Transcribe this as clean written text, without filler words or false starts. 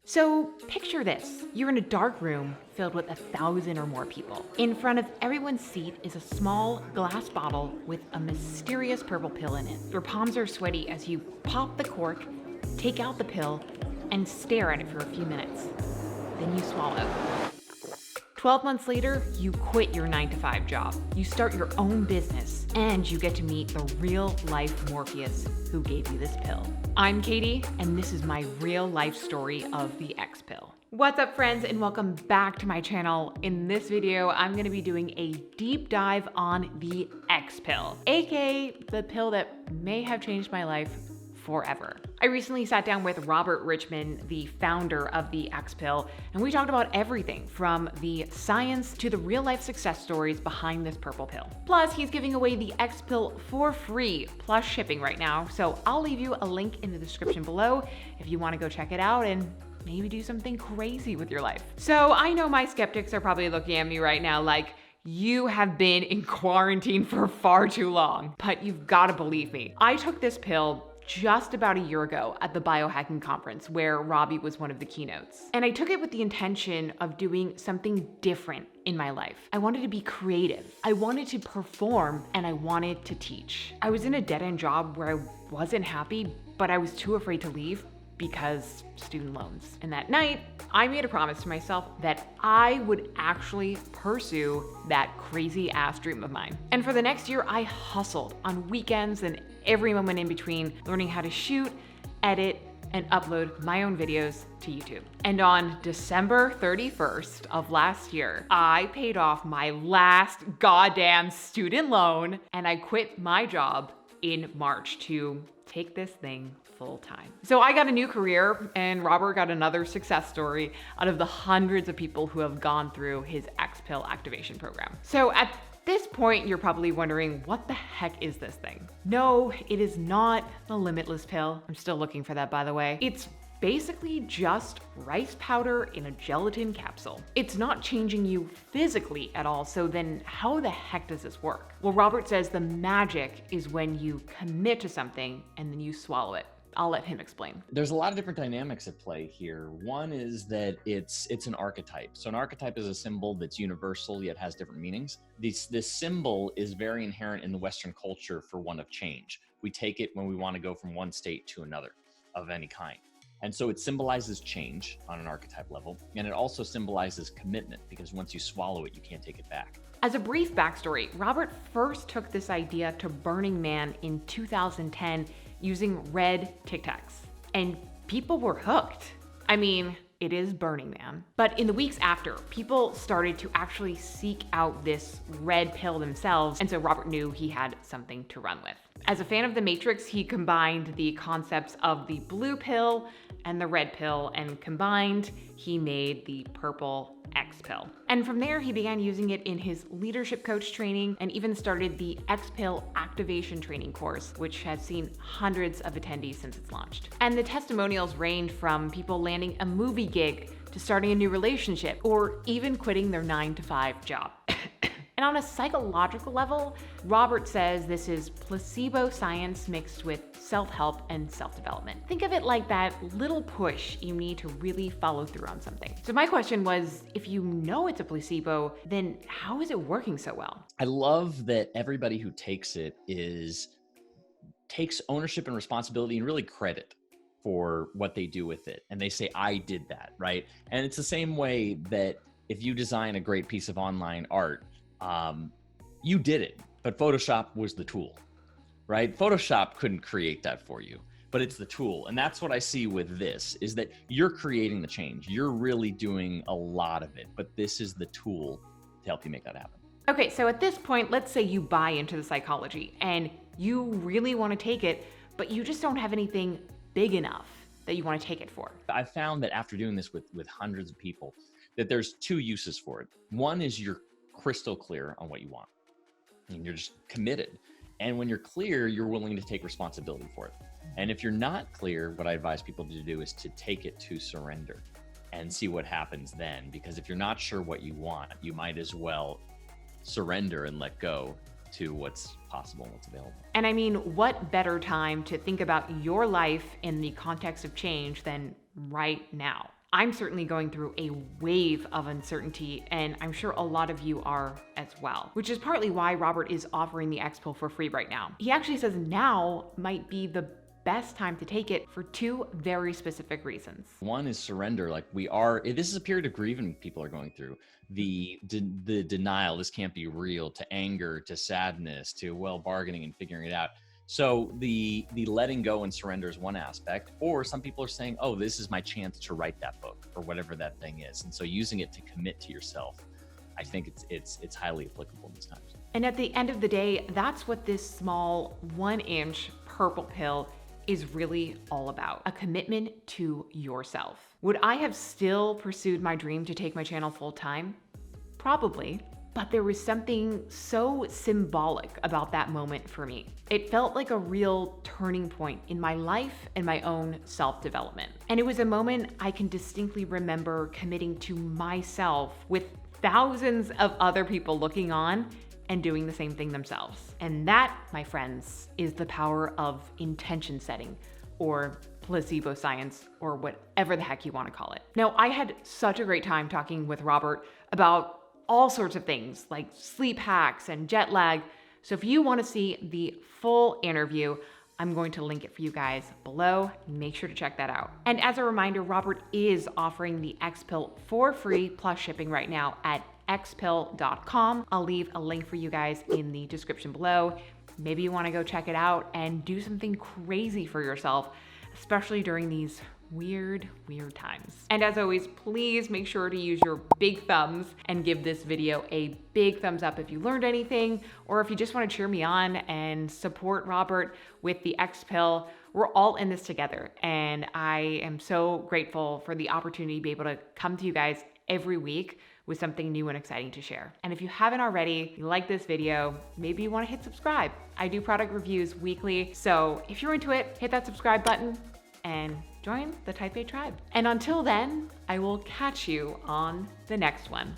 So picture this. You're in a dark room filled with 1,000 or more people. In front of everyone's seat is a small glass bottle with a mysterious purple pill in it. Your palms are sweaty as you pop the cork, take out the pill, and stare at it for a few minutes. Then you swallow. 12 months later, you quit your 9-to-5 job. You start your own business, and you get to meet the real-life Morpheus who gave you this pill. I'm Katie, and this is my real-life story of the Xpill. What's up, friends, and welcome back to my channel. In this video, I'm going to be doing a deep dive on the Xpill, aka the pill that may have changed my life forever. I recently sat down with Robert Richman, the founder of the Xpill, and we talked about everything from the science to the real life success stories behind this purple pill. Plus, he's giving away the Xpill for free, plus shipping right now, so I'll leave you a link in the description below if you want to go check it out and maybe do something crazy with your life. So I know my skeptics are probably looking at me right now like, you have been in quarantine for far too long, but you've got to believe me. I took this pill just about a year ago at the Biohacking Conference where Robbie was one of the keynotes. And I took it with the intention of doing something different in my life. I wanted to be creative. I wanted to perform and I wanted to teach. I was in a dead-end job where I wasn't happy, but I was too afraid to leave because student loans. And that night, I made a promise to myself that I would actually pursue that crazy ass dream of mine. And for the next year, I hustled on weekends and every moment in between, learning how to shoot, edit, and upload my own videos to YouTube. And on December 31st of last year, I paid off my last goddamn student loan and I quit my job in March to take this thing full time. So I got a new career and Robert got another success story out of the hundreds of people who have gone through his Xpill activation program. So at this point, you're probably wondering, what the heck is this thing? No, it is not the limitless pill. I'm still looking for that, by the way. It's basically just rice powder in a gelatin capsule. It's not changing you physically at all, so then how the heck does this work? Well, Robert says the magic is when you commit to something and then you swallow it. I'll let him explain. There's a lot of different dynamics at play here. One is that it's an archetype. So an archetype is a symbol that's universal yet has different meanings. This symbol is very inherent in the Western culture for one of change. We take it when we want to go from one state to another of any kind. And so it symbolizes change on an archetype level. And it also symbolizes commitment because once you swallow it, you can't take it back. As a brief backstory, Robert first took this idea to Burning Man in 2010 using red Tic Tacs, and people were hooked. I mean, it is Burning Man. But in the weeks after, people started to actually seek out this red pill themselves, and so Robert knew he had something to run with. As a fan of The Matrix, he combined the concepts of the blue pill and the red pill, and combined, he made the purple Xpill. And from there, he began using it in his leadership coach training and even started the Xpill activation training course, which has seen hundreds of attendees since it's launched. And the testimonials range from people landing a movie gig to starting a new relationship or even quitting their 9-to-5 job. And on a psychological level, Robert says this is placebo science mixed with self-help and self-development. Think of it like that little push you need to really follow through on something. So my question was, if you know it's a placebo, then how is it working so well? I love that everybody who takes it takes ownership and responsibility and really credit for what they do with it. And they say, I did that, right? And it's the same way that if you design a great piece of online art, you did it, but Photoshop was the tool, right? Photoshop couldn't create that for you, but it's the tool. And that's what I see with this, is that you're creating the change. You're really doing a lot of it, but this is the tool to help you make that happen. Okay, so at this point, let's say you buy into the psychology and you really want to take it, but you just don't have anything big enough that you want to take it for. I've found that after doing this with hundreds of people, that there's two uses for it. One is you're crystal clear on what you want and you're just committed. And when you're clear, you're willing to take responsibility for it. And if you're not clear, what I advise people to do is to take it to surrender and see what happens then. Because if you're not sure what you want, you might as well surrender and let go to what's possible and what's available. And I mean, what better time to think about your life in the context of change than right now? I'm certainly going through a wave of uncertainty, and I'm sure a lot of you are as well, which is partly why Robert is offering the Xpill for free right now. He actually says now might be the best time to take it for two very specific reasons. One is surrender. This is a period of grieving people are going through. The denial, this can't be real, to anger, to sadness, to bargaining and figuring it out. So the letting go and surrender is one aspect, or some people are saying, oh, this is my chance to write that book or whatever that thing is. And so using it to commit to yourself, I think it's highly applicable in these times. And at the end of the day, that's what this small 1-inch purple pill is really all about, a commitment to yourself. Would I have still pursued my dream to take my channel full time? Probably, but there was something so symbolic about that moment for me. It felt like a real turning point in my life and my own self-development. And it was a moment I can distinctly remember committing to myself with thousands of other people looking on and doing the same thing themselves. And that, my friends, is the power of intention setting, or placebo science, or whatever the heck you want to call it. Now, I had such a great time talking with Robert about all sorts of things like sleep hacks and jet lag. So if you want to see the full interview, I'm going to link it for you guys below. Make sure to check that out. And as a reminder, Robert is offering the Xpill for free plus shipping right now at xpill.com. I'll leave a link for you guys in the description below. Maybe you want to go check it out and do something crazy for yourself, especially during these weird times. And as always, please make sure to use your big thumbs and give this video a big thumbs up if you learned anything, or if you just want to cheer me on and support Robert with the Xpill. We're all in this together, and I am so grateful for the opportunity to be able to come to you guys every week with something new and exciting to share. And if you haven't already, you like this video, maybe you want to hit subscribe. I do product reviews weekly, so if you're into it, hit that subscribe button and join the Type A tribe. And until then, I will catch you on the next one.